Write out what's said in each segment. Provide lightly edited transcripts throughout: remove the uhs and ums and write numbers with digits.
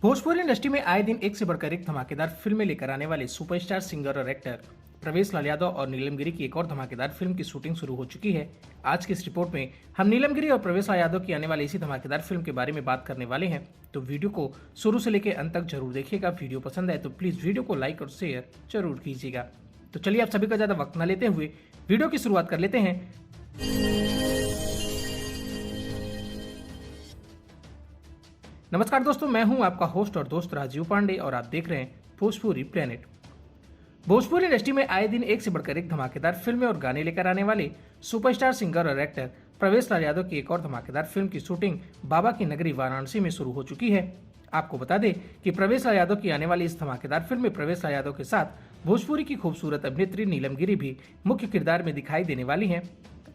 Bhojpuri industry में आए दिन एक से बढ़कर एक धमाकेदार फिल्में लेकर आने वाले सुपरस्टार सिंगर और एक्टर प्रवेश लाल यादव और नीलम गिरी की एक और धमाकेदार फिल्म की शूटिंग शुरू हो चुकी है। आज की इस रिपोर्ट में हम नीलम गिरी और प्रवेश लाल यादव की आने वाली इसी धमाकेदार फिल्म के बारे में बात करने वाले हैं, तो वीडियो को शुरू से लेकर अंत तक जरूर देखिएगा। वीडियो पसंद आए तो प्लीज वीडियो को लाइक और शेयर जरूर कीजिएगा। तो चलिए आप सभी का ज्यादा वक्त न लेते हुए वीडियो की शुरुआत कर लेते हैं। नमस्कार दोस्तों, मैं हूं आपका होस्ट और दोस्त राजीव पांडे और आप देख रहे हैं भोजपुरी प्लेनेट। भोजपुरी इंडस्ट्री में आए दिन एक से बढ़कर एक धमाकेदार फिल्में और गाने लेकर आने वाले सुपरस्टार सिंगर और एक्टर प्रवेश लाल यादव की एक और धमाकेदार फिल्म की शूटिंग बाबा की नगरी वाराणसी में शुरू हो चुकी है। आपको बता दें कि प्रवेश लाल यादव की आने वाली इस धमाकेदार फिल्म में प्रवेश लाल यादव के साथ भोजपुरी की खूबसूरत अभिनेत्री नीलम गिरी भी मुख्य किरदार में दिखाई देने वाली हैं।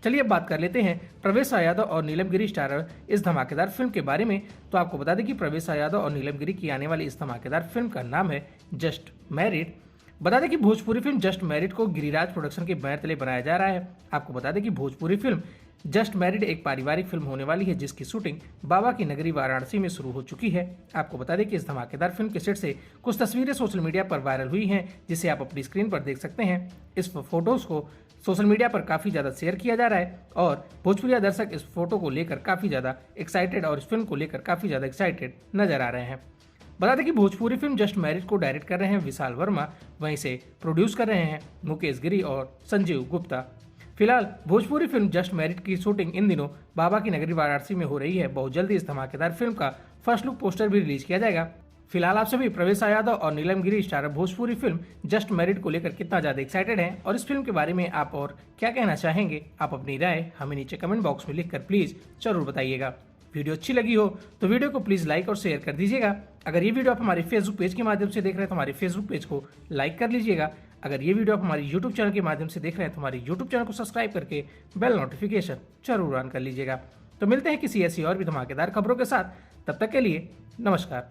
चलिए अब बात कर लेते हैं प्रवेश लाल यादव और नीलम गिरी स्टारर इस धमाकेदार फिल्म के बारे में। तो आपको बता दें कि प्रवेश लाल यादव और नीलम गिरी की आने वाली इस धमाकेदार फिल्म का नाम है जस्ट मैरिड। बता दें कि भोजपुरी फिल्म जस्ट मैरिड को गिरिराज प्रोडक्शन के बैनर तले बनाया जा रहा है। आपको बता दें कि भोजपुरी फिल्म जस्ट मैरिड एक पारिवारिक फिल्म होने वाली है, जिसकी शूटिंग बाबा की नगरी वाराणसी में शुरू हो चुकी है। आपको बता दें कि इस धमाकेदार फिल्म के सेट से कुछ तस्वीरें सोशल मीडिया पर वायरल हुई हैं, जिसे आप अपनी स्क्रीन पर देख सकते हैं। इस फोटोज को सोशल मीडिया पर काफी ज्यादा शेयर किया जा रहा है और भोजपुरी दर्शक इस फोटो को लेकर काफी ज्यादा एक्साइटेड और इस फिल्म को लेकर काफी ज्यादा एक्साइटेड नजर आ रहे हैं। बता दें कि भोजपुरी फिल्म जस्ट मैरिज को डायरेक्ट कर रहे हैं विशाल वर्मा, वहीं से प्रोड्यूस कर रहे हैं मुकेश गिरी और संजीव गुप्ता। फिलहाल भोजपुरी फिल्म जस्ट मैरिड की शूटिंग इन दिनों बाबा की नगरी वाराणसी में हो रही है। बहुत जल्दी इस धमाकेदार फिल्म का फर्स्ट लुक पोस्टर भी रिलीज किया जाएगा। फिलहाल आप सभी प्रवेश यादव और Neelam Giri starrer Bhojpuri film just married को लेकर कितना ज्यादा एक्साइटेड हैं और इस फिल्म के बारे में आप और क्या कहना चाहेंगे, आप अपनी राय हमें नीचे कमेंट बॉक्स में लिखकर प्लीज जरूर बताइएगा। वीडियो अच्छी लगी हो तो वीडियो को प्लीज लाइक और शेयर कर दीजिएगा। अगर ये वीडियो आप हमारे फेसबुक पेज के माध्यम से देख रहे हैं तो हमारे फेसबुक पेज को लाइक कर लीजिएगा। अगर ये वीडियो आप हमारे यूट्यूब चैनल के माध्यम से देख रहे हैं तो हमारे यूट्यूब चैनल को सब्सक्राइब करके बेल नोटिफिकेशन जरूर ऑन कर लीजिएगा। तो मिलते हैं किसी ऐसी और भी धमाकेदार खबरों के साथ, तब तक के लिए नमस्कार।